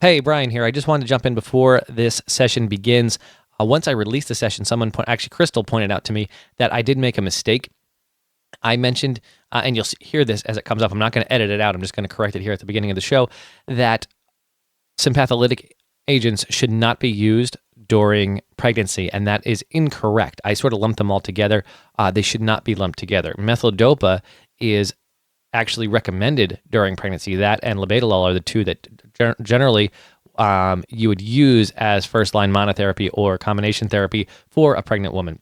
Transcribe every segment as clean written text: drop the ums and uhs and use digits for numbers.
Hey, Brian here. I just wanted to jump in before this session begins. Once I released the session, Crystal pointed out to me that I did make a mistake. I mentioned, and you'll hear this as it comes up, I'm not going to edit it out, I'm just going to correct it here at the beginning of the show, that sympatholytic agents should not be used during pregnancy, and that is incorrect. I sort of lumped them all together. They should not be lumped together. Methyl-dopa is actually recommended during pregnancy. That and labetalol are the two that generally you would use as first-line monotherapy or combination therapy for a pregnant woman.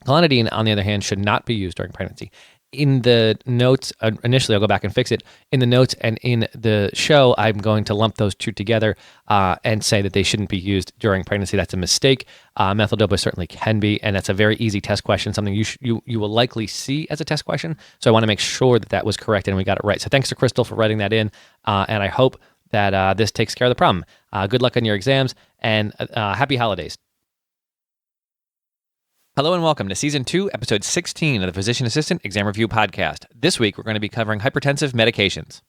Clonidine, on the other hand, should not be used during pregnancy. In the notes, initially I'll go back and fix it. In the notes and in the show, I'm going to lump those two together and say that they shouldn't be used during pregnancy. That's a mistake. Methyl-dopa certainly can be, and that's a very easy test question, something you will likely see as a test question. So I want to make sure that that was correct and we got it right. So thanks to Crystal for writing that in, and I hope that this takes care of the problem. Good luck on your exams, and happy holidays. Hello and welcome to Season 2, Episode 16 of the Physician Assistant Exam Review Podcast. This week, we're going to be covering hypertensive medications.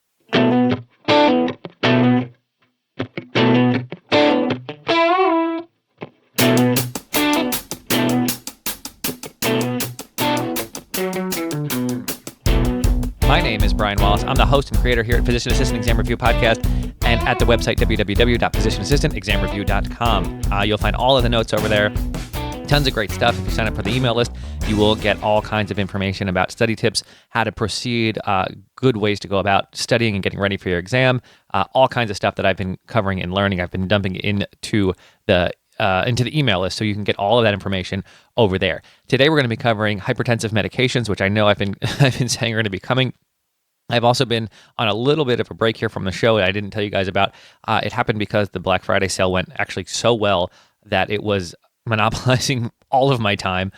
My name is Brian Wallace. I'm the host and creator here at Physician Assistant Exam Review Podcast and at the website www.physicianassistantexamreview.com. You'll find all of the notes over there. Tons of great stuff. If you sign up for the email list, you will get all kinds of information about study tips, how to proceed, good ways to go about studying and getting ready for your exam, all kinds of stuff that I've been covering and learning. I've been dumping into the email list, so you can get all of that information over there. Today, we're going to be covering hypertensive medications, which I know I've been saying are going to be coming. I've also been on a little bit of a break here from the show that I didn't tell you guys about. It happened because the Black Friday sale went actually so well that it was monopolizing all of my time,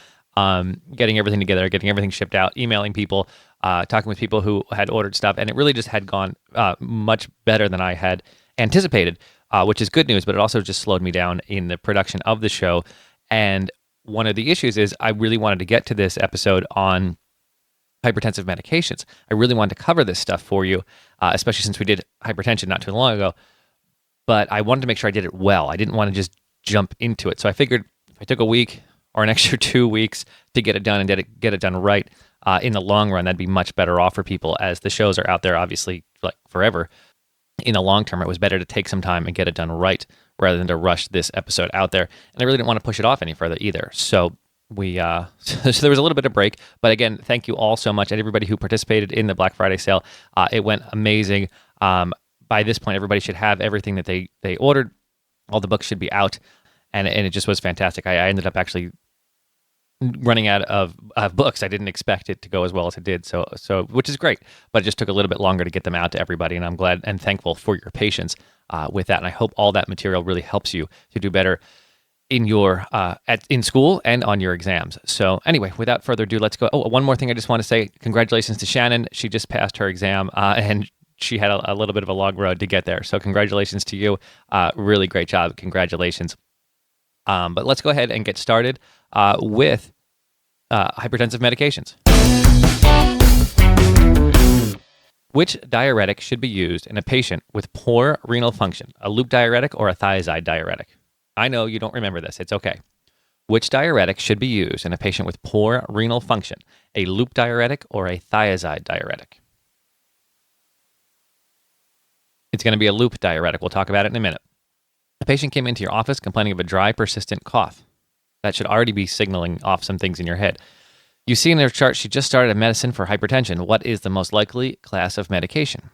getting everything together, getting everything shipped out, emailing people, talking with people who had ordered stuff, and it really just had gone much better than I had anticipated, which is good news, but it also just slowed me down in the production of the show. And one of the issues is I really wanted to get to this episode on hypertensive medications. I really wanted to cover this stuff for you, especially since we did hypertension not too long ago, but I wanted to make sure I did it well. I didn't want to just jump into it. So I figured if I took a week or an extra 2 weeks to get it done and get it done right, in the long run, that'd be much better off for people, as the shows are out there, obviously, like forever. In the long term, it was better to take some time and get it done right rather than to rush this episode out there. And I really didn't want to push it off any further either. So so there was a little bit of break. But again, thank you all so much, and everybody who participated in the Black Friday sale. It went amazing. By this point, everybody should have everything that they ordered. All the books should be out, and it just was fantastic. I ended up actually running out of books. I didn't expect it to go as well as it did, so which is great, but it just took a little bit longer to get them out to everybody, and I'm glad and thankful for your patience with that, and I hope all that material really helps you to do better in your in school and on your exams. So anyway, without further ado, let's go. Oh, one more thing I just want to say. Congratulations to Shannon. She just passed her exam, and she had a little bit of a long road to get there. So congratulations to you. Really great job. Congratulations. But let's go ahead and get started with hypertensive medications. Which diuretic should be used in a patient with poor renal function? A loop diuretic or a thiazide diuretic? I know you don't remember this. It's okay. Which diuretic should be used in a patient with poor renal function? A loop diuretic or a thiazide diuretic? It's going to be a loop diuretic. We'll talk about it in a minute. A patient came into your office complaining of a dry, persistent cough. That should already be signaling off some things in your head. You see in their chart she just started a medicine for hypertension. What is the most likely class of medication?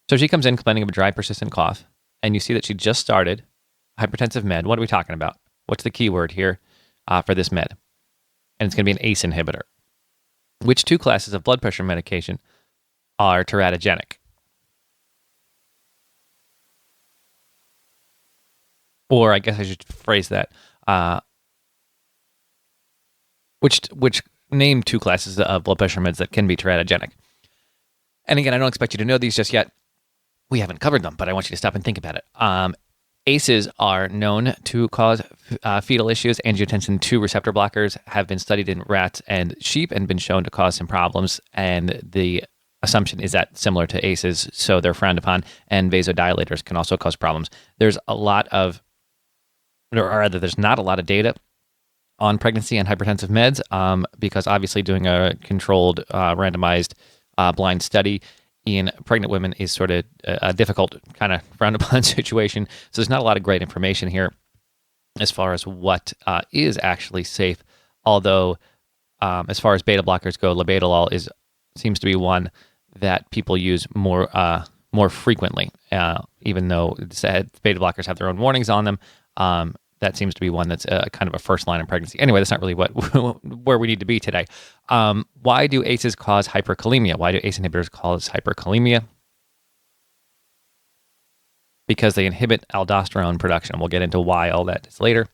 So she comes in complaining of a dry, persistent cough, and you see that she just started hypertensive med. What are we talking about? What's the key word here for this med? And it's going to be an ACE inhibitor. Which two classes of blood pressure medication are teratogenic? Or I guess I should phrase that. Which name two classes of blood pressure meds that can be teratogenic? And again, I don't expect you to know these just yet. We haven't covered them, but I want you to stop and think about it. ACEs are known to cause fetal issues. Angiotensin II receptor blockers have been studied in rats and sheep and been shown to cause some problems. And the assumption is that similar to ACEs, so they're frowned upon, and vasodilators can also cause problems. There's not a lot of data on pregnancy and hypertensive meds because obviously doing a controlled, randomized, blind study in pregnant women is sort of a difficult kind of frowned upon situation. So there's not a lot of great information here as far as what is actually safe. Although, as far as beta blockers go, labetalol seems to be one that people use more frequently. Even though beta blockers have their own warnings on them, that seems to be one that's kind of a first line in pregnancy. Anyway, that's not really where we need to be today. Why do ACEs cause hyperkalemia? Why do ACE inhibitors cause hyperkalemia? Because they inhibit aldosterone production. We'll get into why all that is later.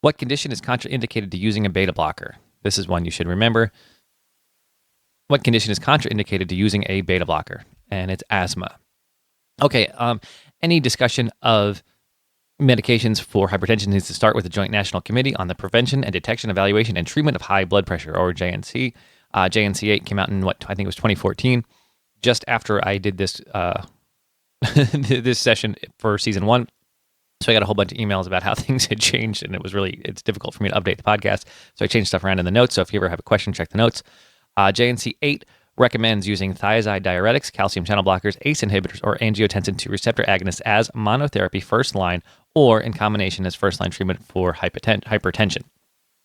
What condition is contraindicated to using a beta blocker? This is one you should remember. What condition is contraindicated to using a beta blocker? And it's asthma. Okay, any discussion of medications for hypertension needs to start with the Joint National Committee on the Prevention and Detection, Evaluation, and Treatment of High Blood Pressure, or JNC. JNC 8 came out in I think it was 2014, just after I did this this session for season 1. So I got a whole bunch of emails about how things had changed, and it's difficult for me to update the podcast. So I changed stuff around in the notes. So if you ever have a question, check the notes. JNC 8 recommends using thiazide diuretics, calcium channel blockers, ACE inhibitors, or angiotensin II receptor agonists as monotherapy first line or in combination as first line treatment for hypertension.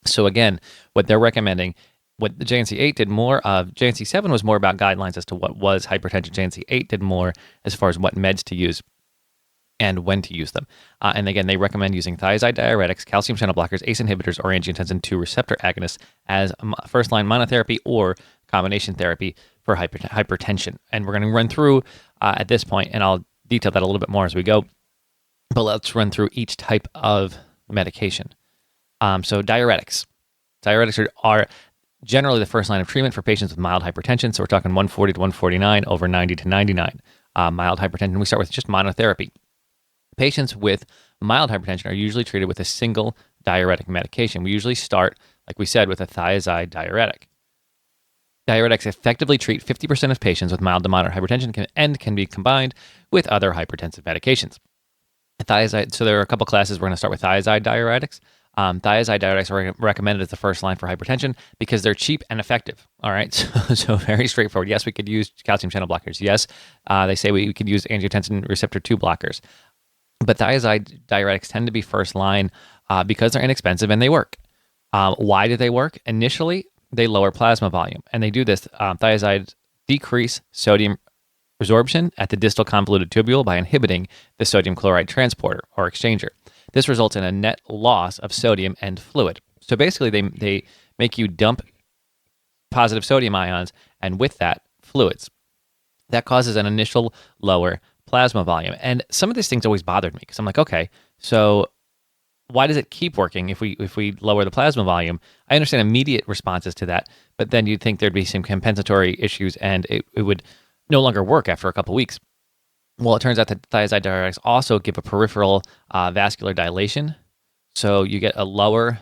So again, what they're recommending, what the JNC 8 did more of, JNC 7 was more about guidelines as to what was hypertension. JNC 8 did more as far as what meds to use and when to use them. And again, they recommend using thiazide diuretics, calcium channel blockers, ACE inhibitors, or angiotensin II receptor agonists as first-line monotherapy or combination therapy for hypertension. And we're going to run through at this point, and I'll detail that a little bit more as we go. But let's run through each type of medication. So diuretics. Diuretics are generally the first line of treatment for patients with mild hypertension. So we're talking 140 to 149, over 90 to 99. Mild hypertension, we start with just monotherapy. Patients with mild hypertension are usually treated with a single diuretic medication. We usually start, like we said, with a thiazide diuretic. Diuretics effectively treat 50% of patients with mild to moderate hypertension and can be combined with other hypertensive medications. Thiazide. So there are a couple classes. We're going to start with thiazide diuretics. Thiazide diuretics are recommended as the first line for hypertension because they're cheap and effective. All right, so very straightforward. Yes, we could use calcium channel blockers. Yes, they say we could use angiotensin receptor 2 blockers. But thiazide diuretics tend to be first line because they're inexpensive and they work. Why do they work? Initially, they lower plasma volume. And they do this. Thiazides decrease sodium resorption at the distal convoluted tubule by inhibiting the sodium chloride transporter or exchanger. This results in a net loss of sodium and fluid. So basically, they make you dump positive sodium ions and with that, fluids. That causes an initial lower plasma volume. And some of these things always bothered me because I'm like, okay, so why does it keep working if we lower the plasma volume? I understand immediate responses to that, but then you'd think there'd be some compensatory issues and it would no longer work after a couple weeks. Well, it turns out that thiazide diuretics also give a peripheral vascular dilation. So you get a lower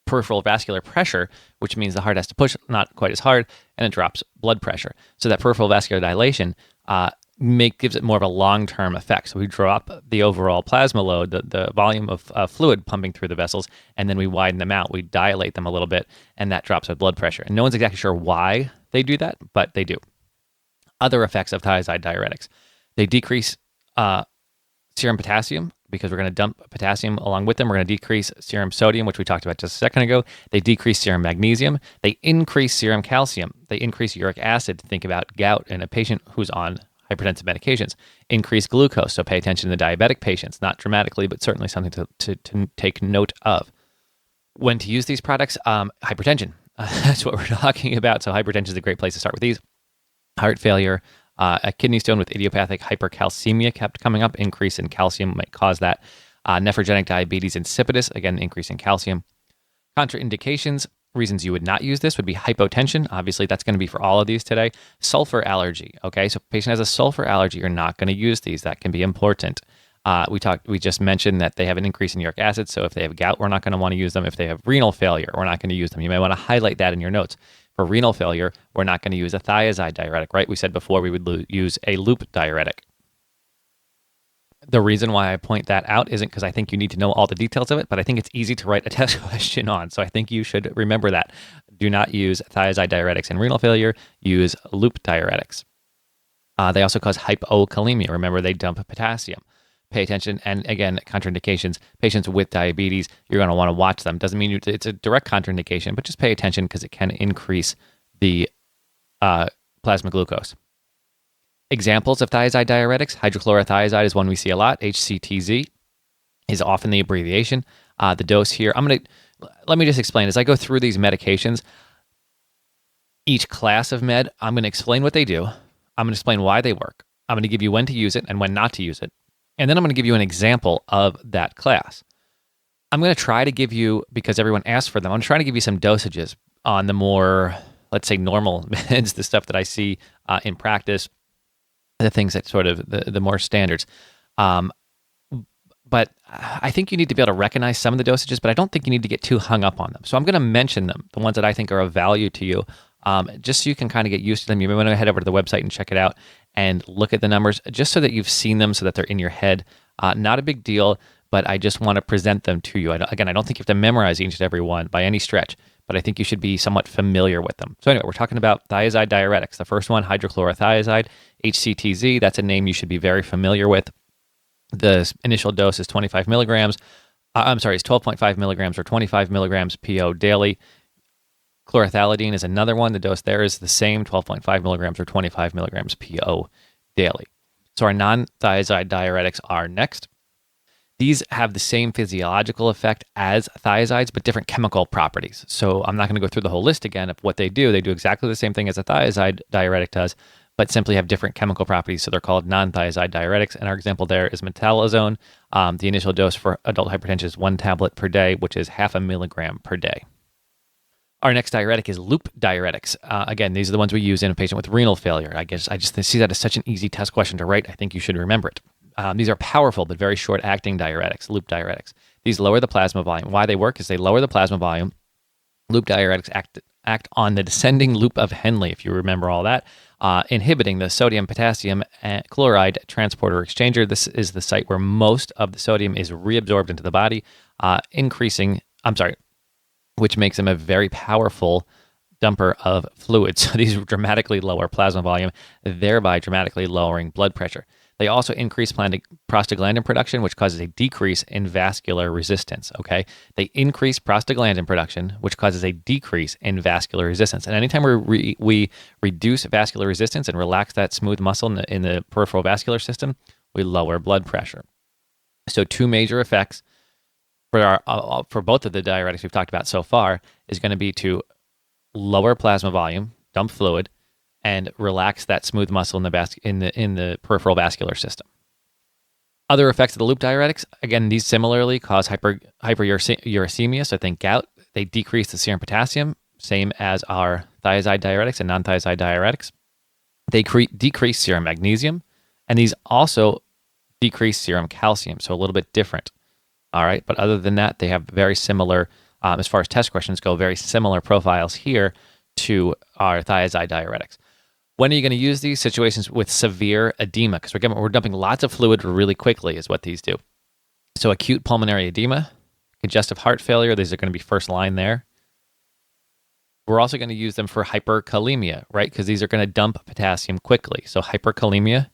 peripheral vascular pressure, which means the heart has to push not quite as hard, and it drops blood pressure. So that peripheral vascular dilation gives it more of a long-term effect. So we drop the overall plasma load, the volume of fluid pumping through the vessels, and then we widen them out. We dilate them a little bit, and that drops our blood pressure. And no one's exactly sure why they do that, but they do. Other effects of thiazide diuretics. They decrease serum potassium because we're going to dump potassium along with them. We're going to decrease serum sodium, which we talked about just a second ago. They decrease serum magnesium. They increase serum calcium. They increase uric acid. Think about gout in a patient who's on hypertensive medications. Increase glucose. So pay attention to the diabetic patients, not dramatically, but certainly something to take note of. When to use these products? Hypertension. That's what we're talking about. So hypertension is a great place to start with these. Heart failure, a kidney stone with idiopathic hypercalcemia kept coming up. Increase in calcium might cause that. Nephrogenic diabetes insipidus, again, increase in calcium. Contraindications, reasons you would not use this would be hypotension. Obviously, that's going to be for all of these today. Sulfur allergy, okay? So if a patient has a sulfur allergy, you're not going to use these. That can be important. We just mentioned that they have an increase in uric acid, so if they have gout, we're not going to want to use them. If they have renal failure, we're not going to use them. You may want to highlight that in your notes. For renal failure, we're not going to use a thiazide diuretic, right? We said before we would use a loop diuretic. The reason why I point that out isn't because I think you need to know all the details of it, but I think it's easy to write a test question on. So I think you should remember that. Do not use thiazide diuretics in renal failure. Use loop diuretics. They also cause hypokalemia. Remember, they dump potassium. Pay attention. And again, contraindications. Patients with diabetes, you're going to want to watch them. Doesn't mean it's a direct contraindication, but just pay attention because it can increase the plasma glucose. Examples of thiazide diuretics: hydrochlorothiazide is one we see a lot. HCTZ is often the abbreviation. The dose here, let me just explain. As I go through these medications, each class of med, I'm going to explain what they do. I'm going to explain why they work. I'm going to give you when to use it and when not to use it. And then I'm going to give you an example of that class. I'm going to try to give you, because everyone asks for them, I'm trying to give you some dosages on the more, let's say, normal meds, the stuff that I see in practice, the things that sort of the more standards. But I think you need to be able to recognize some of the dosages, but I don't think you need to get too hung up on them. So I'm going to mention them, the ones that I think are of value to you, just so you can kind of get used to them. You may want to head over to the website and check it out and look at the numbers, just so that you've seen them, so that they're in your head. Not a big deal, but I just want to present them to you. I don't think you have to memorize each and every one by any stretch, but I think you should be somewhat familiar with them. So anyway, we're talking about thiazide diuretics. The first one, hydrochlorothiazide, HCTZ, that's a name you should be very familiar with. The initial dose is 25 milligrams. It's 12.5 milligrams or 25 milligrams PO daily. Chlorothalidine is another one. The dose there is the same, 12.5 milligrams or 25 milligrams PO daily. So our non-thiazide diuretics are next. These have the same physiological effect as thiazides, but different chemical properties. So I'm not going to go through the whole list again of what they do. They do exactly the same thing as a thiazide diuretic does, but simply have different chemical properties. So they're called non-thiazide diuretics. And our example there is metalazone. The initial dose for adult hypertension is 1 tablet per day, which is 0.5 milligram per day. Our next diuretic is loop diuretics. Again, these are the ones we use in a patient with renal failure. I just see that as such an easy test question to write. I think you should remember it. These are powerful but very short-acting diuretics, loop diuretics. These lower the plasma volume. Why they work is they lower the plasma volume. Loop diuretics act on the descending loop of Henle, if you remember all that, inhibiting the sodium-potassium chloride transporter exchanger. This is the site where most of the sodium is reabsorbed into the body, which makes them a very powerful dumper of fluids. So these dramatically lower plasma volume, thereby dramatically lowering blood pressure. They also increase prostaglandin production, which causes a decrease in vascular resistance, okay? They increase prostaglandin production, which causes a decrease in vascular resistance. And anytime we reduce vascular resistance and relax that smooth muscle in the peripheral vascular system, we lower blood pressure. So two major effects for both of the diuretics we've talked about so far is going to be to lower plasma volume, dump fluid, and relax that smooth muscle in the peripheral vascular system. Other effects of the loop diuretics, again, these similarly cause hyperuricemia, so think gout. They decrease the serum potassium, same as our thiazide diuretics and non-thiazide diuretics. They decrease serum magnesium, and these also decrease serum calcium, so a little bit different. All right, but other than that, they have very similar, as far as test questions go, very similar profiles here to our thiazide diuretics. When are you going to use these? Situations with severe edema, because again, we're dumping lots of fluid really quickly is what these do. So acute pulmonary edema, congestive heart failure, these are going to be first line there. We're also going to use them for hyperkalemia, right? Because these are going to dump potassium quickly. So hyperkalemia,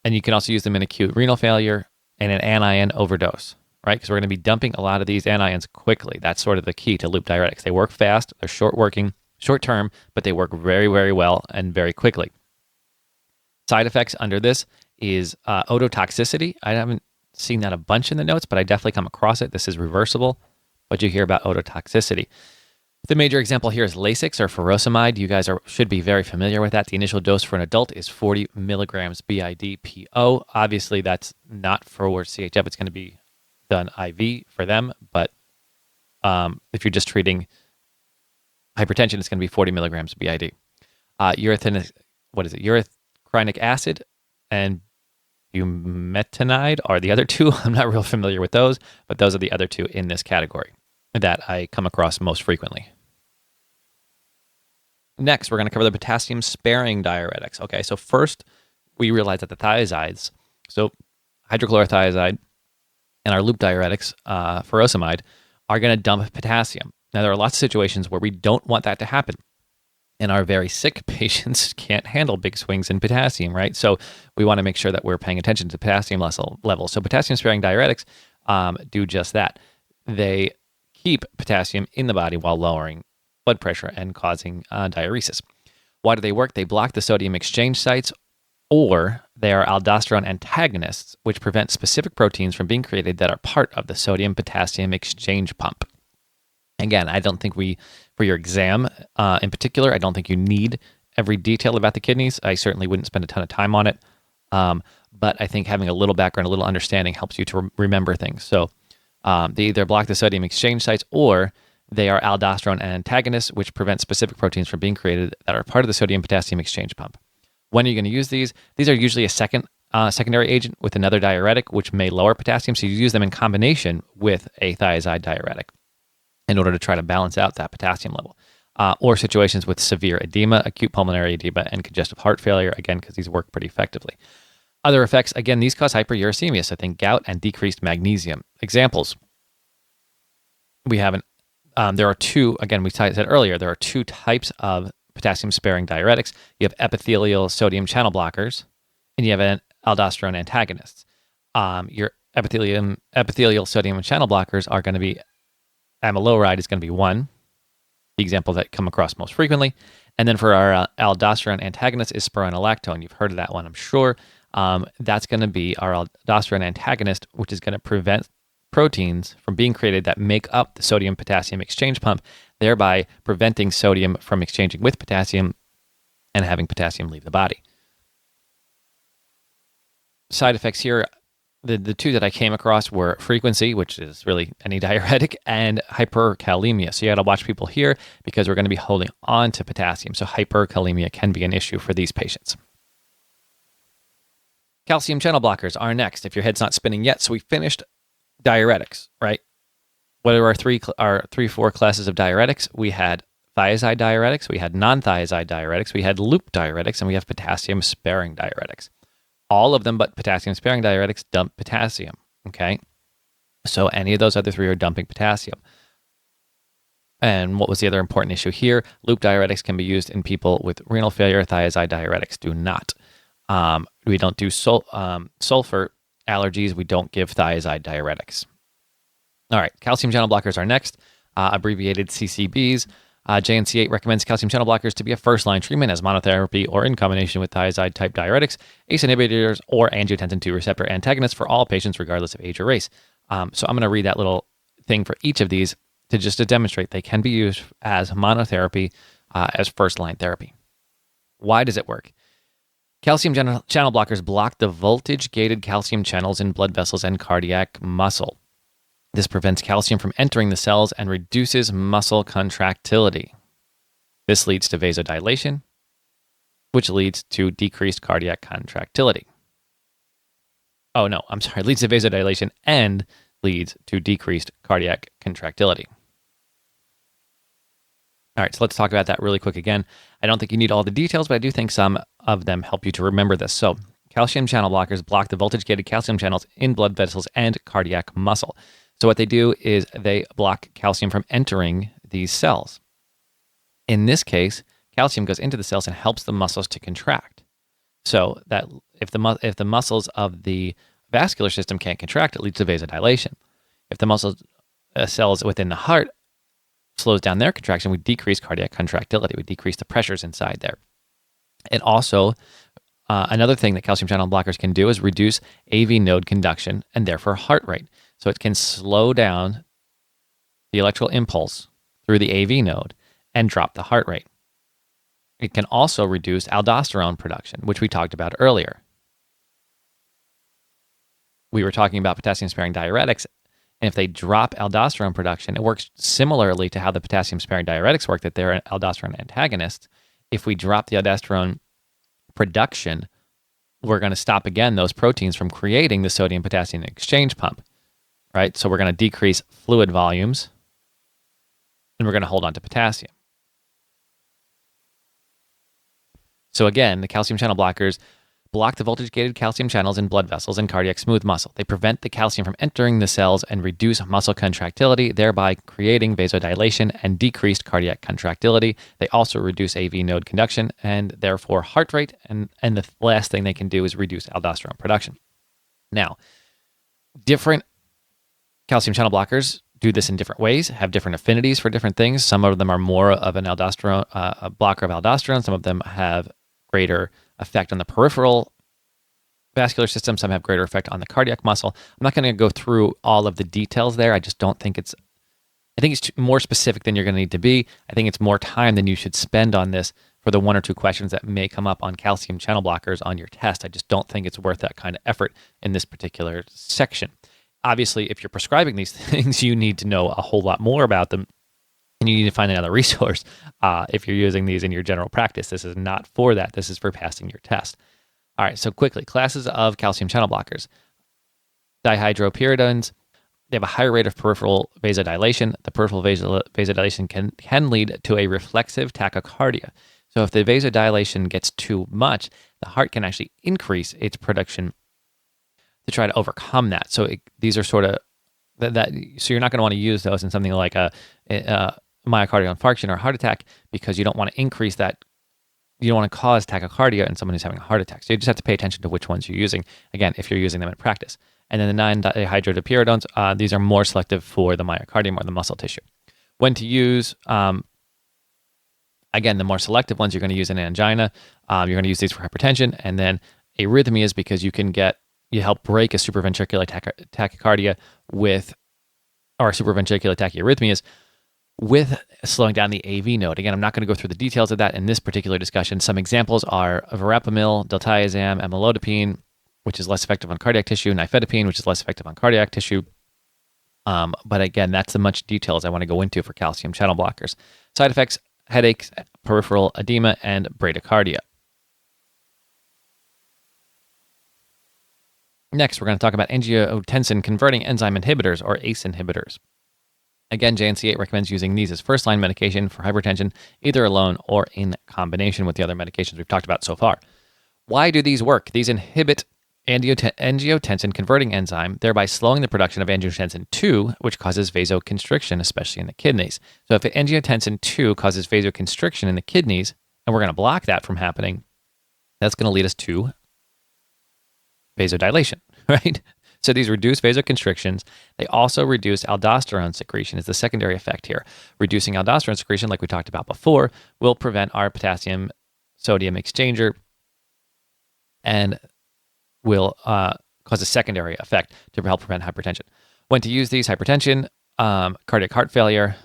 and you can also use them in acute renal failure and an anion overdose, right? Because we're going to be dumping a lot of these anions quickly. That's sort of the key to loop diuretics. They work fast, they're short term, but they work very, very well and very quickly. Side effects under this is ototoxicity. I haven't seen that a bunch in the notes, but I definitely come across it. This is reversible, but you hear about ototoxicity. The major example here is Lasix or furosemide. You guys should be very familiar with that. The initial dose for an adult is 40 milligrams BID PO. Obviously, that's not for CHF. It's going to be done IV for them, but if you're just treating hypertension, it's going to be 40 milligrams BID. Urethanic acid and bumetanide are the other two. I'm not real familiar with those, but those are the other two in this category that I come across most frequently. Next, we're going to cover the potassium-sparing diuretics. Okay, so first, we realize that the thiazides, so hydrochlorothiazide and our loop diuretics, furosemide, are going to dump potassium. Now, there are lots of situations where we don't want that to happen. And our very sick patients can't handle big swings in potassium, right? So we want to make sure that we're paying attention to potassium levels. So potassium-sparing diuretics do just that. They keep potassium in the body while lowering blood pressure and causing diuresis. Why do they work? They block the sodium exchange sites, or they are aldosterone antagonists, which prevent specific proteins from being created that are part of the sodium-potassium exchange pump. Again, I don't think for your exam in particular, I don't think you need every detail about the kidneys. I certainly wouldn't spend a ton of time on it. But I think having a little background, a little understanding helps you to remember things. So they either block the sodium exchange sites, or they are aldosterone antagonists, which prevent specific proteins from being created that are part of the sodium-potassium exchange pump. When are you going to use these? These are usually a secondary agent with another diuretic, which may lower potassium. So you use them in combination with a thiazide diuretic in order to try to balance out that potassium level. Or situations with severe edema, acute pulmonary edema, and congestive heart failure, again, because these work pretty effectively. Other effects, again, these cause hyperuricemia, so think gout and decreased magnesium. Examples, we have there are two, again, we said earlier, there are two types of potassium-sparing diuretics. You have epithelial sodium channel blockers, and you have an aldosterone antagonists. Your epithelial sodium channel blockers are going to be, amiloride is going to be one, the example that come across most frequently. And then for our aldosterone antagonist is spironolactone. You've heard of that one, I'm sure. That's going to be our aldosterone antagonist, which is going to prevent proteins from being created that make up the sodium-potassium exchange pump, thereby preventing sodium from exchanging with potassium and having potassium leave the body. Side effects here, the two that I came across were frequency, which is really any diuretic, and hyperkalemia. So you got to watch people here because we're going to be holding on to potassium. So hyperkalemia can be an issue for these patients. Calcium channel blockers are next, if your head's not spinning yet. So we finished diuretics, right? What are our four classes of diuretics? We had thiazide diuretics, we had non-thiazide diuretics, we had loop diuretics, and we have potassium-sparing diuretics. All of them but potassium-sparing diuretics dump potassium, okay? So any of those other three are dumping potassium. And what was the other important issue here? Loop diuretics can be used in people with renal failure. Thiazide diuretics do not. We don't do sulfur allergies. We don't give thiazide diuretics. All right, calcium channel blockers are next, abbreviated CCBs. JNC8 recommends calcium channel blockers to be a first-line treatment as monotherapy or in combination with thiazide-type diuretics, ACE inhibitors, or angiotensin II receptor antagonists for all patients regardless of age or race. So I'm going to read that little thing for each of these to demonstrate they can be used as monotherapy as first-line therapy. Why does it work? Calcium channel blockers block the voltage-gated calcium channels in blood vessels and cardiac muscle. This prevents calcium from entering the cells and reduces muscle contractility. This leads to vasodilation, which leads to decreased cardiac contractility. Oh, no, I'm sorry. It leads to vasodilation and leads to decreased cardiac contractility. All right, so let's talk about that really quick again. I don't think you need all the details, but I do think some of them help you to remember this. So, calcium channel blockers block the voltage-gated calcium channels in blood vessels and cardiac muscle. So what they do is they block calcium from entering these cells. In this case, calcium goes into the cells and helps the muscles to contract. So that if the muscles of the vascular system can't contract, it leads to vasodilation. If the cells within the heart slows down their contraction, we decrease cardiac contractility. We decrease the pressures inside there. And also, another thing that calcium channel blockers can do is reduce AV node conduction and therefore heart rate. So it can slow down the electrical impulse through the AV node and drop the heart rate. It can also reduce aldosterone production, which we talked about earlier. We were talking about potassium-sparing diuretics, and if they drop aldosterone production, it works similarly to how the potassium-sparing diuretics work, that they're an aldosterone antagonist. If we drop the aldosterone production, we're going to stop, again, those proteins from creating the sodium-potassium exchange pump, right? So we're going to decrease fluid volumes, and we're going to hold on to potassium. So again, the calcium channel blockers block the voltage-gated calcium channels in blood vessels and cardiac smooth muscle. They prevent the calcium from entering the cells and reduce muscle contractility, thereby creating vasodilation and decreased cardiac contractility. They also reduce AV node conduction and therefore heart rate. And the last thing they can do is reduce aldosterone production. Now, different calcium channel blockers do this in different ways, have different affinities for different things. Some of them are more of an aldosterone, a blocker of aldosterone. Some of them have greater effect on the peripheral vascular system. Some have greater effect on the cardiac muscle. I'm not going to go through all of the details there. I just don't think I think it's more specific than you're going to need to be. I think it's more time than you should spend on this for the one or two questions that may come up on calcium channel blockers on your test. I just don't think it's worth that kind of effort in this particular section. Obviously, if you're prescribing these things, you need to know a whole lot more about them. And you need to find another resource if you're using these in your general practice. This is not for that. This is for passing your test. All right, so quickly, classes of calcium channel blockers. Dihydropyridones, they have a higher rate of peripheral vasodilation. The peripheral vasodilation can lead to a reflexive tachycardia. So if the vasodilation gets too much, the heart can actually increase its production to try to overcome that. So these are sort of so you're not going to want to use those in something like a myocardial infarction or heart attack because you don't want to increase that. You don't want to cause tachycardia in someone who's having a heart attack. So you just have to pay attention to which ones you're using, again, if you're using them in practice. And then the 9-dihydrodipyridones, these are more selective for the myocardium or the muscle tissue. When to use, again, the more selective ones you're going to use in angina. You're going to use these for hypertension. And then arrhythmias because you help break a supraventricular tachycardia or supraventricular tachyarrhythmias with slowing down the AV node. Again, I'm not going to go through the details of that in this particular discussion. Some examples are verapamil, diltiazem, amlodipine, which is less effective on cardiac tissue, nifedipine, which is less effective on cardiac tissue. But again, that's the much details I want to go into for calcium channel blockers. Side effects, headaches, peripheral edema, and bradycardia. Next, we're going to talk about angiotensin converting enzyme inhibitors, or ACE inhibitors. Again, JNC8 recommends using these as first-line medication for hypertension, either alone or in combination with the other medications we've talked about so far. Why do these work? These inhibit angiotensin converting enzyme, thereby slowing the production of angiotensin II, which causes vasoconstriction, especially in the kidneys. So if angiotensin II causes vasoconstriction in the kidneys, and we're going to block that from happening, that's going to lead us to vasodilation, right? So these reduce vasoconstrictions. They also reduce aldosterone secretion is the secondary effect here. Reducing aldosterone secretion, like we talked about before, will prevent our potassium-sodium exchanger and will cause a secondary effect to help prevent hypertension. When to use these: hypertension, cardiac heart failure,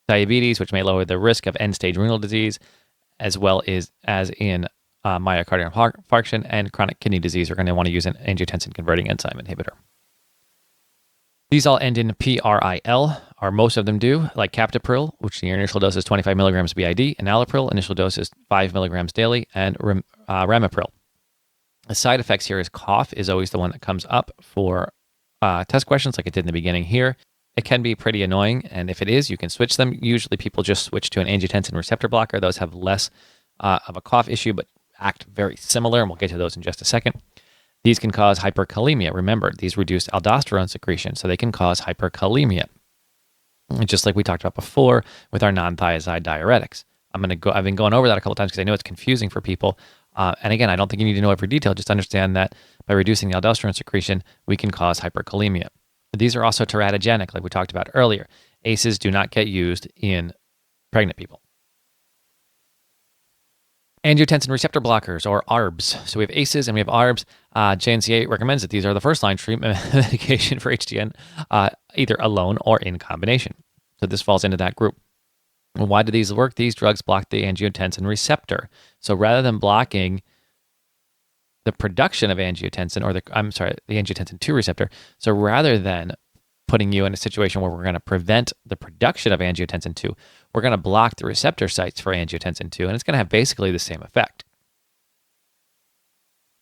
diabetes, which may lower the risk of end-stage renal disease, as well as in myocardial infarction, and chronic kidney disease. We're going to want to use an angiotensin converting enzyme inhibitor. These all end in PRIL, or most of them do, like captopril, which the initial dose is 25 milligrams BID, and enalapril, initial dose is 5 milligrams daily, and ramipril. The side effects here is cough is always the one that comes up for test questions, like it did in the beginning here. It can be pretty annoying, and if it is, you can switch them. Usually people just switch to an angiotensin receptor blocker. Those have less of a cough issue, but act very similar, and we'll get to those in just a second. These can cause hyperkalemia. Remember, these reduce aldosterone secretion, so they can cause hyperkalemia, just like we talked about before with our non-thiazide diuretics. I've been going over that a couple times because I know it's confusing for people. And again, I don't think you need to know every detail. Just understand that by reducing the aldosterone secretion, we can cause hyperkalemia. These are also teratogenic, like we talked about earlier. ACEs do not get used in pregnant people. Angiotensin receptor blockers, or ARBs. So we have ACEs and we have ARBs. JNC8 recommends that these are the first-line treatment medication for HTN, either alone or in combination. So this falls into that group. Well, why do these work? These drugs block the angiotensin receptor. So rather than blocking the production of angiotensin, the angiotensin 2 receptor, so rather than putting you in a situation where we're going to prevent the production of angiotensin 2, we're going to block the receptor sites for angiotensin 2, and it's going to have basically the same effect.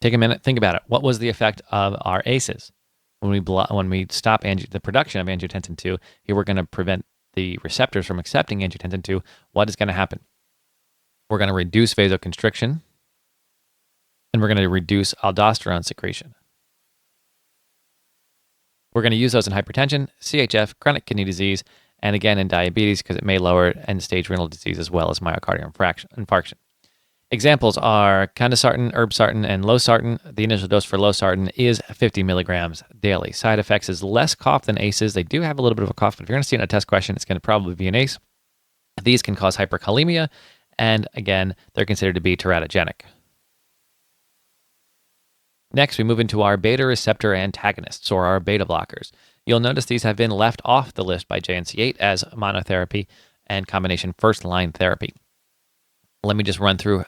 Take a minute, think about it. What was the effect of our ACEs? When we stop the production of angiotensin 2, here we're going to prevent the receptors from accepting angiotensin 2. What is going to happen? We're going to reduce vasoconstriction, and we're going to reduce aldosterone secretion. We're going to use those in hypertension, CHF, chronic kidney disease, and again in diabetes because it may lower end-stage renal disease as well as myocardial infarction. Examples are candesartan, irbesartan, and losartan. The initial dose for losartan is 50 milligrams daily. Side effects is less cough than ACEs. They do have a little bit of a cough, but if you're going to see it in a test question, it's going to probably be an ACE. These can cause hyperkalemia, and again, they're considered to be teratogenic. Next, we move into our beta receptor antagonists, or our beta blockers. You'll notice these have been left off the list by JNC8 as monotherapy and combination first-line therapy. Let me just run through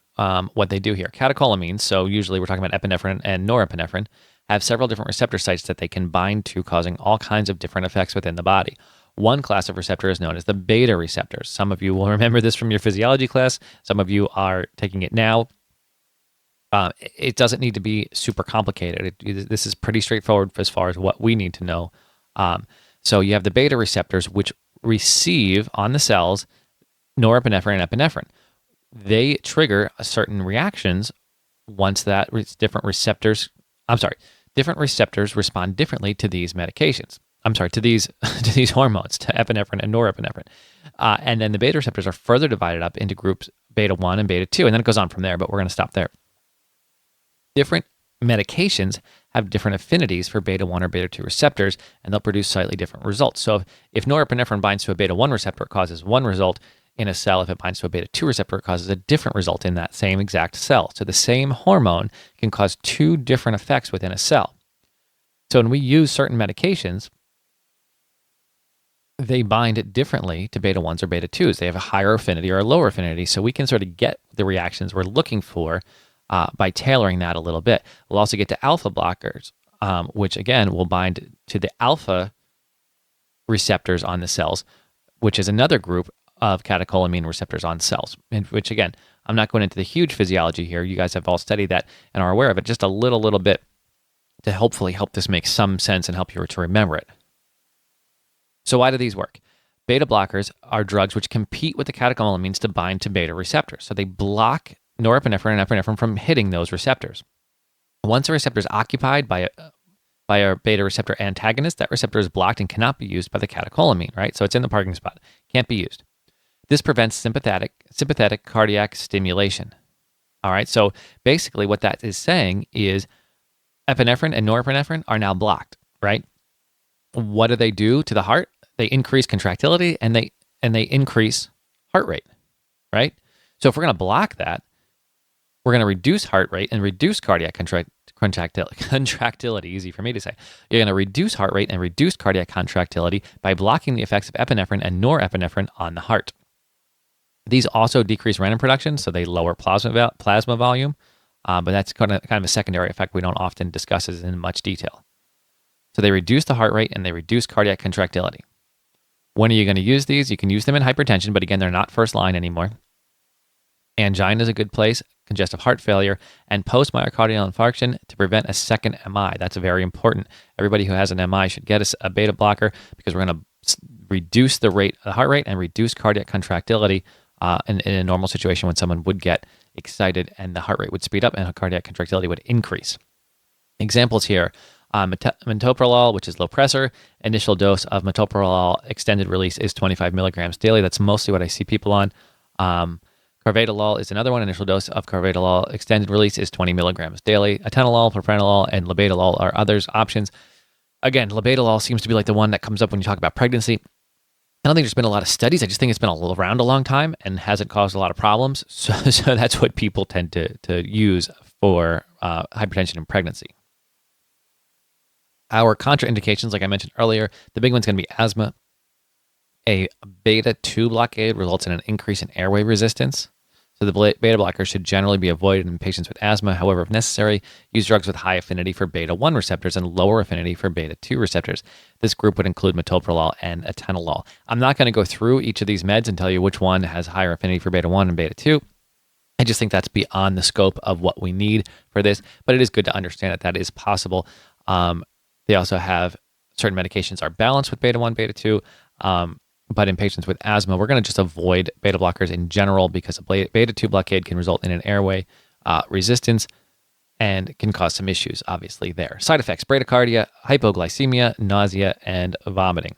what they do here. Catecholamines, so usually we're talking about epinephrine and norepinephrine, have several different receptor sites that they can bind to, causing all kinds of different effects within the body. One class of receptor is known as the beta receptors. Some of you will remember this from your physiology class. Some of you are taking it now. It doesn't need to be super complicated. This is pretty straightforward as far as what we need to know. So you have the beta receptors, which receive on the cells norepinephrine and epinephrine. They trigger certain reactions once that different receptors respond differently to these medications. To these hormones, to epinephrine and norepinephrine. And then the beta receptors are further divided up into groups beta 1 and beta 2, and then it goes on from there, but we're going to stop there. Different medications have different affinities for beta 1 or beta 2 receptors, and they'll produce slightly different results. So if norepinephrine binds to a beta 1 receptor, it causes one result in a cell. If it binds to a beta 2 receptor, it causes a different result in that same exact cell. So the same hormone can cause two different effects within a cell. So when we use certain medications, they bind differently to beta 1s or beta 2s. They have a higher affinity or a lower affinity, so we can sort of get the reactions we're looking for by tailoring that a little bit. We'll also get to alpha blockers, which again will bind to the alpha receptors on the cells, which is another group of catecholamine receptors on cells, and which again, I'm not going into the huge physiology here. You guys have all studied that and are aware of it, just a little bit to hopefully help this make some sense and help you to remember it. So why do these work? Beta blockers are drugs which compete with the catecholamines to bind to beta receptors. So they block norepinephrine and epinephrine from hitting those receptors. Once a receptor is occupied by a beta receptor antagonist, that receptor is blocked and cannot be used by the catecholamine, right? So it's in the parking spot, can't be used. This prevents sympathetic cardiac stimulation. All right, so basically what that is saying is epinephrine and norepinephrine are now blocked, right? What do they do to the heart? They increase contractility and they increase heart rate, right? So if we're going to block that, we're going to reduce heart rate and reduce cardiac contractility, easy for me to say. You're going to reduce heart rate and reduce cardiac contractility by blocking the effects of epinephrine and norepinephrine on the heart. These also decrease renin production, so they lower plasma volume, but that's kind of a secondary effect we don't often discuss in much detail. So they reduce the heart rate and they reduce cardiac contractility. When are you going to use these? You can use them in hypertension, but again, they're not first line anymore. Angina is a good place, congestive heart failure, and post-myocardial infarction to prevent a second MI. That's very important. Everybody who has an MI should get a beta blocker because we're going to reduce the heart rate and reduce cardiac contractility in a normal situation when someone would get excited and the heart rate would speed up and cardiac contractility would increase. Examples here, metoprolol, which is low pressor. Initial dose of metoprolol extended release is 25 milligrams daily. That's mostly what I see people on. Carvedilol is another one. Initial dose of carvedilol extended release is 20 milligrams daily. Atenolol, propranolol, and labetalol are others options. Again, labetalol seems to be like the one that comes up when you talk about pregnancy. I don't think there's been a lot of studies. I just think it's been around a long time and hasn't caused a lot of problems. So that's what people tend to use for hypertension in pregnancy. Our contraindications, like I mentioned earlier, the big one's going to be asthma. A beta 2 blockade results in an increase in airway resistance. So the beta blocker should generally be avoided in patients with asthma. However, if necessary, use drugs with high affinity for beta 1 receptors and lower affinity for beta 2 receptors. This group would include metoprolol and atenolol. I'm not going to go through each of these meds and tell you which one has higher affinity for beta 1 and beta 2. I just think that's beyond the scope of what we need for this, but it is good to understand that is possible. They also have certain medications are balanced with beta 1, beta 2. But in patients with asthma, we're going to just avoid beta blockers in general because a beta 2 blockade can result in an airway resistance and can cause some issues, obviously, there. Side effects: bradycardia, hypoglycemia, nausea, and vomiting.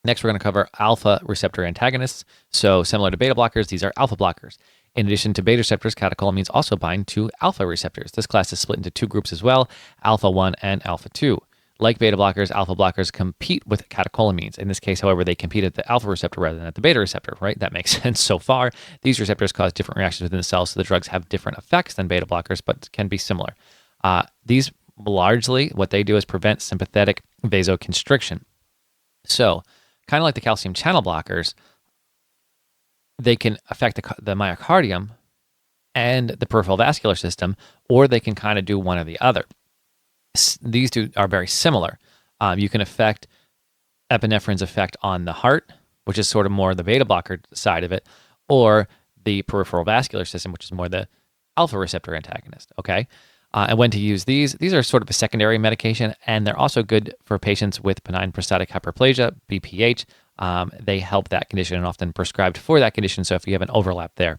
Next, we're going to cover alpha receptor antagonists. So similar to beta blockers, these are alpha blockers. In addition to beta receptors, catecholamines also bind to alpha receptors. This class is split into two groups as well, alpha 1 and alpha 2. Like beta blockers, alpha blockers compete with catecholamines. In this case, however, they compete at the alpha receptor rather than at the beta receptor, right? That makes sense so far. These receptors cause different reactions within the cell, so the drugs have different effects than beta blockers, but can be similar. These largely, what they do is prevent sympathetic vasoconstriction. So, kind of like the calcium channel blockers, they can affect the myocardium and the peripheral vascular system, or they can kind of do one or the other. These two are very similar. You can affect epinephrine's effect on the heart, which is sort of more the beta blocker side of it, or the peripheral vascular system, which is more the alpha receptor antagonist, okay? And when to use these are sort of a secondary medication, and they're also good for patients with benign prostatic hyperplasia, BPH. They help that condition and often prescribed for that condition, so if you have an overlap there,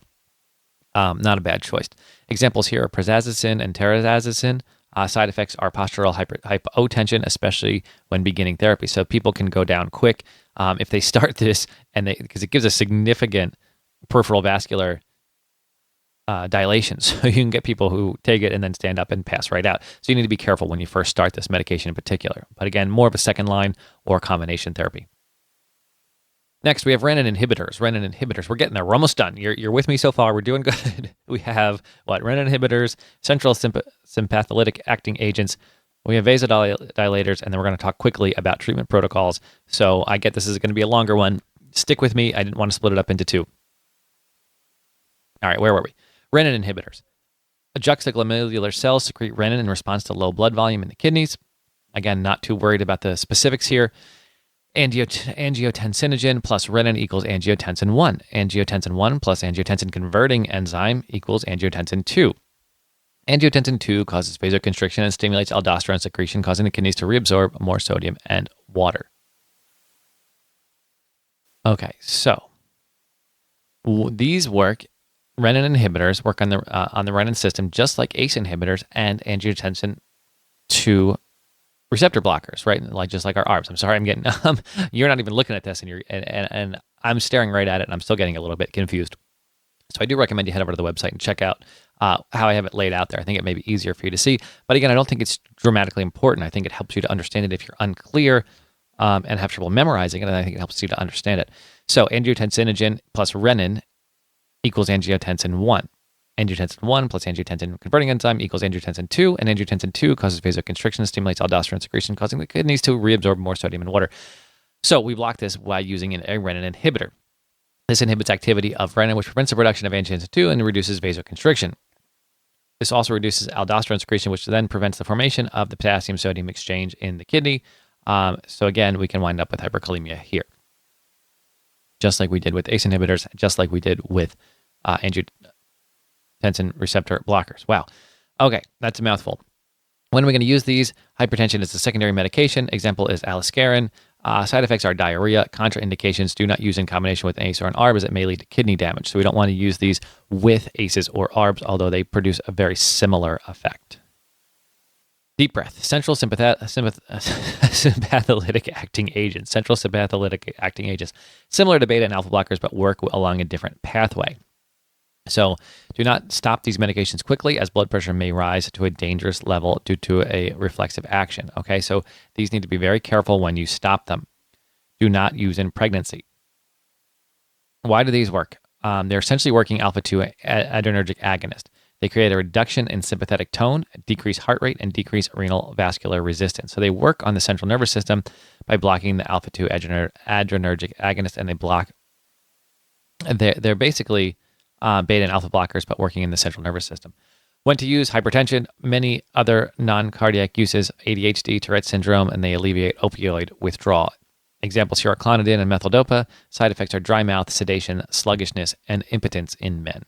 not a bad choice. Examples here are prazosin and terazosin. Side effects are postural hypotension, especially when beginning therapy. So people can go down quick if they start this, because it gives a significant peripheral vascular dilation. So you can get people who take it and then stand up and pass right out. So you need to be careful when you first start this medication in particular. But again, more of a second line or combination therapy. Next, we have renin inhibitors. Renin inhibitors. We're getting there. We're almost done. You're with me so far. We're doing good. We have renin inhibitors, central sympatholytic acting agents. We have vasodilators, and then we're going to talk quickly about treatment protocols. So I get this is going to be a longer one. Stick with me. I didn't want to split it up into two. All right, where were we? Renin inhibitors. Juxtaglomerular cells secrete renin in response to low blood volume in the kidneys. Again, not too worried about the specifics here. Angiotensinogen plus renin equals angiotensin 1. Angiotensin 1 plus angiotensin converting enzyme equals angiotensin 2. Angiotensin 2 causes vasoconstriction and stimulates aldosterone secretion, causing the kidneys to reabsorb more sodium and water. Okay, so these renin inhibitors work on the renin system just like ACE inhibitors and angiotensin 2 receptor blockers, right? Just like our ARBs. I'm sorry, I'm getting you're not even looking at this, and I'm staring right at it, and I'm still getting a little bit confused. So I do recommend you head over to the website and check out how I have it laid out there. I think it may be easier for you to see, but again, I don't think it's dramatically important. I think it helps you to understand it if you're unclear and have trouble memorizing it, and I think it helps you to understand it. So angiotensinogen plus renin equals angiotensin 1. Angiotensin 1 plus angiotensin converting enzyme equals angiotensin 2, and angiotensin 2 causes vasoconstriction, stimulates aldosterone secretion, causing the kidneys to reabsorb more sodium and water. So we block this by using a renin inhibitor. This inhibits activity of renin, which prevents the production of angiotensin 2 and reduces vasoconstriction. This also reduces aldosterone secretion, which then prevents the formation of the potassium-sodium exchange in the kidney. So again, we can wind up with hyperkalemia here, just like we did with ACE inhibitors, just like we did with angiotensin receptor blockers. Wow. Okay, that's a mouthful. When are we going to use these? Hypertension is a secondary medication. Example is aliskiren. Side effects are diarrhea. Contraindications: do not use in combination with an ACE or an ARB as it may lead to kidney damage. So we don't want to use these with ACEs or ARBs, although they produce a very similar effect. Deep breath. Central sympatholytic acting agents. Central sympatholytic acting agents. Similar to beta and alpha blockers, but work along a different pathway. So do not stop these medications quickly, as blood pressure may rise to a dangerous level due to a reflexive action. Okay, so these need to be very careful when you stop them. Do not use in pregnancy. Why do these work? They're essentially working alpha-2 adrenergic agonist. They create a reduction in sympathetic tone, decrease heart rate, and decrease renal vascular resistance. So they work on the central nervous system by blocking the alpha-2 adrenergic agonist, and they block. They're basically beta and alpha blockers, but working in the central nervous system. When to use: hypertension, many other non-cardiac uses, ADHD, Tourette syndrome, and they alleviate opioid withdrawal. Examples here are clonidine and methyldopa. Side effects are dry mouth, sedation, sluggishness, and impotence in men.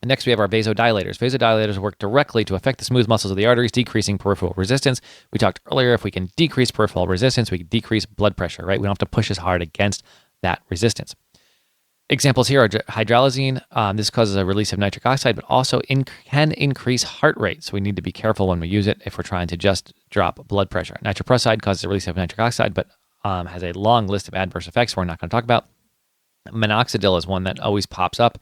Next, we have our vasodilators. Vasodilators work directly to affect the smooth muscles of the arteries, decreasing peripheral resistance. We talked earlier, if we can decrease peripheral resistance, we can decrease blood pressure, right? We don't have to push as hard against that resistance. Examples here are hydralazine. This causes a release of nitric oxide, but also can increase heart rate. So we need to be careful when we use it if we're trying to just drop blood pressure. Nitroprusside causes a release of nitric oxide, but has a long list of adverse effects we're not going to talk about. Minoxidil is one that always pops up.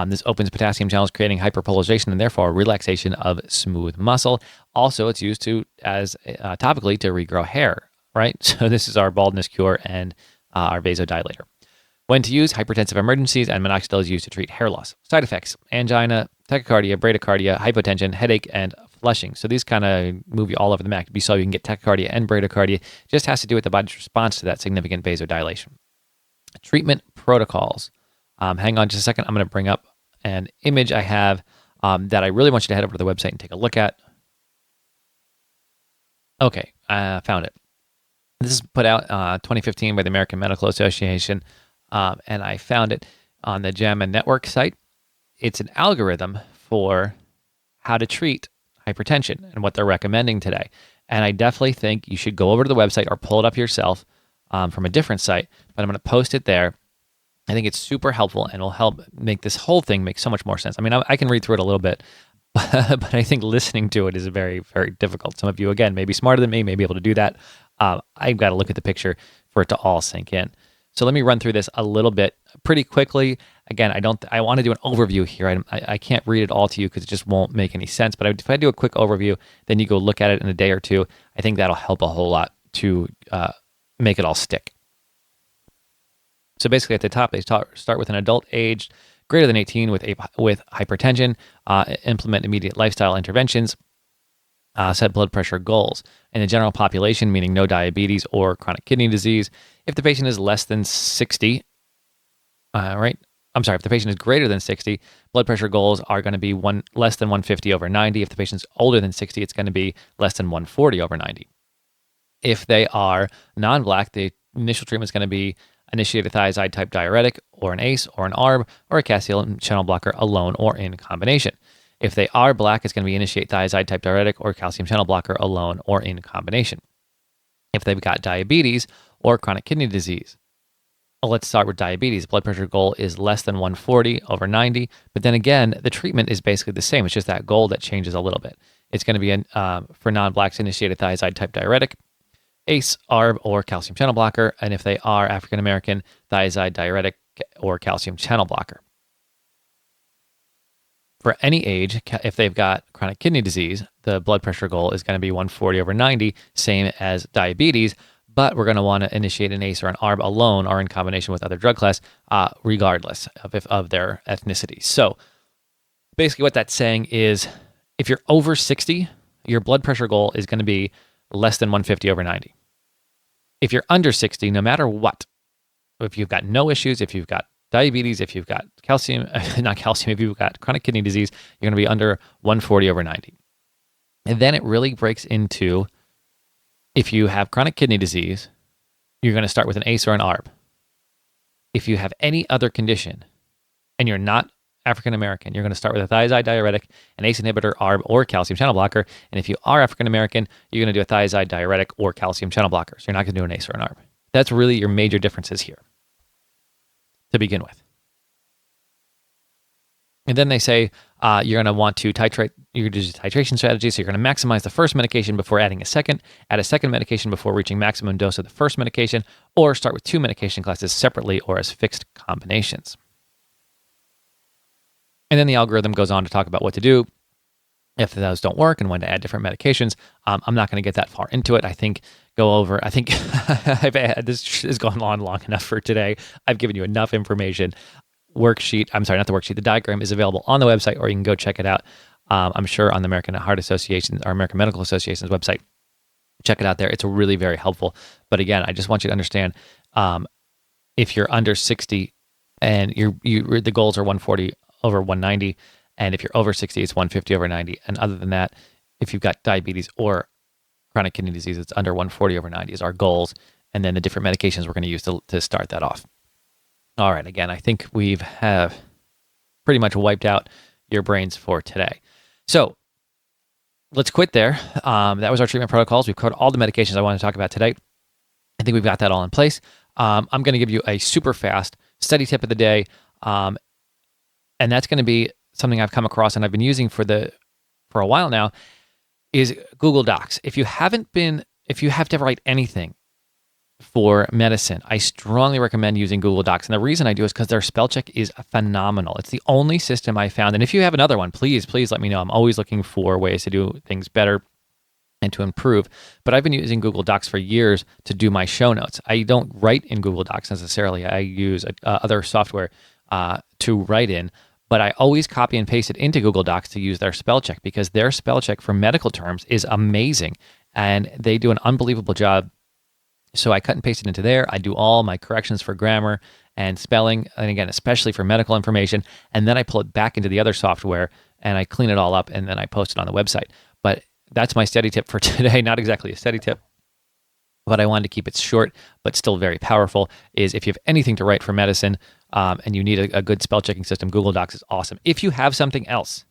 This opens potassium channels, creating hyperpolarization and therefore relaxation of smooth muscle. Also, it's used topically to regrow hair, right? So this is our baldness cure and our vasodilator. When to use: hypertensive emergencies, and minoxidil is used to treat hair loss. Side effects: angina, tachycardia, bradycardia, hypotension, headache, and flushing. So these kind of move you all over the map. So you can get tachycardia and bradycardia. Just has to do with the body's response to that significant vasodilation. Treatment protocols. Hang on just a second. I'm going to bring up an image I have that I really want you to head over to the website and take a look at. Okay, I found it. This is put out 2015 by the American Medical Association, and I found it on the JAMA Network site. It's an algorithm for how to treat hypertension and what they're recommending today. And I definitely think you should go over to the website or pull it up yourself from a different site, but I'm going to post it there. I think it's super helpful and will help make this whole thing make so much more sense. I mean, I can read through it a little bit, but I think listening to it is very, very difficult. Some of you, again, may be smarter than me, may be able to do that. I've got to look at the picture for it to all sink in. So let me run through this a little bit pretty quickly. Again, I want to do an overview here. I can't read it all to you because it just won't make any sense. But if I do a quick overview, then you go look at it in a day or two. I think that'll help a whole lot to make it all stick. So basically at the top, they start with an adult aged greater than 18 with hypertension, implement immediate lifestyle interventions, set blood pressure goals. In the general population, meaning no diabetes or chronic kidney disease, if the patient is less than 60, if the patient is greater than 60, blood pressure goals are going to be less than 150 over 90. If the patient's older than 60, it's going to be less than 140 over 90. If they are non-black, the initial treatment is going to be initiate a thiazide type diuretic or an ACE or an ARB or a calcium channel blocker alone or in combination. If they are black, it's going to be initiate thiazide type diuretic or calcium channel blocker alone or in combination. If they've got diabetes or chronic kidney disease, let's start with diabetes. Blood pressure goal is less than 140 over 90, but then again, the treatment is basically the same. It's just that goal that changes a little bit. It's going to be for non-blacks, initiate a thiazide type diuretic, ACE, ARB, or calcium channel blocker, and if they are African American, thiazide diuretic or calcium channel blocker. For any age, if they've got chronic kidney disease, the blood pressure goal is going to be 140 over 90, same as diabetes, but we're going to want to initiate an ACE or an ARB alone or in combination with other drug class, regardless of their ethnicity. So basically what that's saying is if you're over 60, your blood pressure goal is going to be less than 150 over 90. If you're under 60, no matter what, if you've got no issues, if you've got diabetes, if you've got if you've got chronic kidney disease, you're going to be under 140 over 90. And then it really breaks into, if you have chronic kidney disease, you're going to start with an ACE or an ARB. If you have any other condition and you're not African American, you're going to start with a thiazide diuretic, an ACE inhibitor, ARB, or calcium channel blocker. And if you are African American, you're going to do a thiazide diuretic or calcium channel blocker. So you're not going to do an ACE or an ARB. That's really your major differences here to begin with. And then they say you're going to want to titrate. You're going to do titration strategy. So you're going to maximize the first medication before adding a second, add a second medication before reaching maximum dose of the first medication, or start with two medication classes separately or as fixed combinations. And then the algorithm goes on to talk about what to do if those don't work and when to add different medications. I'm not going to get that far into it. I think this has gone on long enough for today. I've given you enough information. The diagram is available on the website, or you can go check it out. I'm sure on the American Heart Association or American Medical Association's website. Check it out there. It's really very helpful. But again, I just want you to understand, if you're under 60 and the goals are 140 over 190, and if you're over 60, it's 150 over 90. And other than that, if you've got diabetes or chronic kidney disease, it's under 140 over 90 is our goals, and then the different medications we're going to use to start that off. All right, again, I think we have pretty much wiped out your brains for today. So let's quit there. That was our treatment protocols. We've covered all the medications I want to talk about today. I think we've got that all in place. I'm going to give you a super fast study tip of the day. And that's going to be something I've come across and I've been using for a while now, is Google Docs. If you have to write anything for medicine, I strongly recommend using Google Docs. And the reason I do is because their spell check is phenomenal. It's the only system I found. And if you have another one, please let me know. I'm always looking for ways to do things better and to improve. But I've been using Google Docs for years to do my show notes. I don't write in Google Docs necessarily. I use other software to write in, but I always copy and paste it into Google Docs to use their spell check, because their spell check for medical terms is amazing and they do an unbelievable job. So I cut and paste it into there. I do all my corrections for grammar and spelling, and again, especially for medical information, and then I pull it back into the other software and I clean it all up and then I post it on the website. But that's my study tip for today. Not exactly a study tip, but I wanted to keep it short but still very powerful, is if you have anything to write for medicine and you need a good spell checking system, Google Docs is awesome. If you have something else,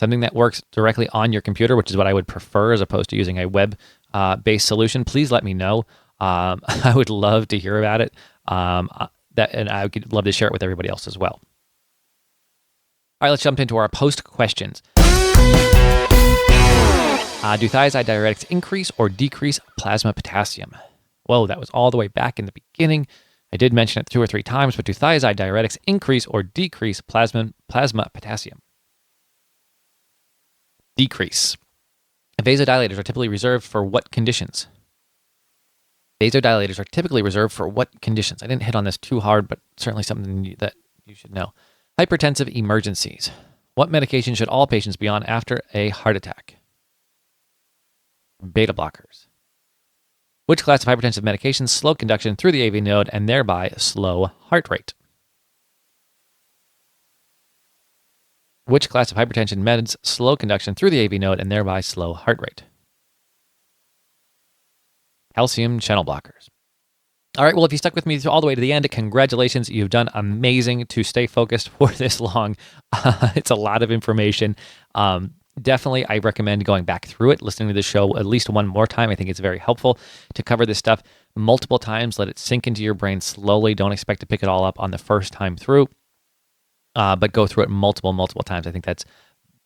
something that works directly on your computer, which is what I would prefer as opposed to using a web-based solution, please let me know. I would love to hear about it, and I would love to share it with everybody else as well. All right, let's jump into our post questions. Do thiazide diuretics increase or decrease plasma potassium? Whoa, that was all the way back in the beginning. I did mention it 2 or 3 times, but do thiazide diuretics increase or decrease plasma potassium? Decrease. Vasodilators are typically reserved for what conditions? Vasodilators are typically reserved for what conditions? I didn't hit on this too hard, but certainly something that you should know. Hypertensive emergencies. What medication should all patients be on after a heart attack? Beta blockers. Which class of hypertensive medications slow conduction through the AV node and thereby slow heart rate? Which class of hypertension meds slow conduction through the AV node and thereby slow heart rate? Calcium channel blockers. All right, well, if you stuck with me all the way to the end, congratulations. You've done amazing to stay focused for this long. It's a lot of information. Definitely, I recommend going back through it, listening to the show at least one more time. I think it's very helpful to cover this stuff multiple times. Let it sink into your brain slowly. Don't expect to pick it all up on the first time through, but go through it multiple times. I think that's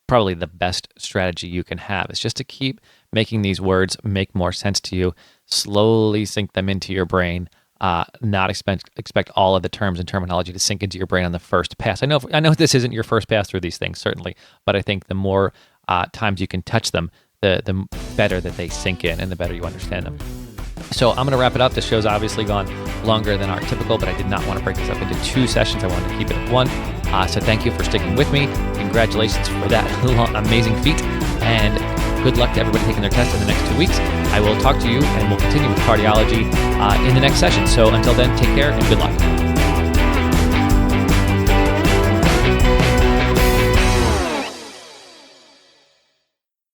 probably the best strategy you can have. It's just to keep making these words make more sense to you, slowly sink them into your brain, not expect all of the terms and terminology to sink into your brain on the first pass. I know this isn't your first pass through these things, certainly, but I think the more times you can touch them, the better that they sink in and the better you understand them. So I'm going to wrap it up. This show's obviously gone longer than our typical, but I did not want to break this up into 2 sessions. I wanted to keep it at 1. So thank you for sticking with me. Congratulations for that amazing feat. And good luck to everybody taking their test in the next 2 weeks. I will talk to you and we'll continue with cardiology in the next session. So until then, take care and good luck.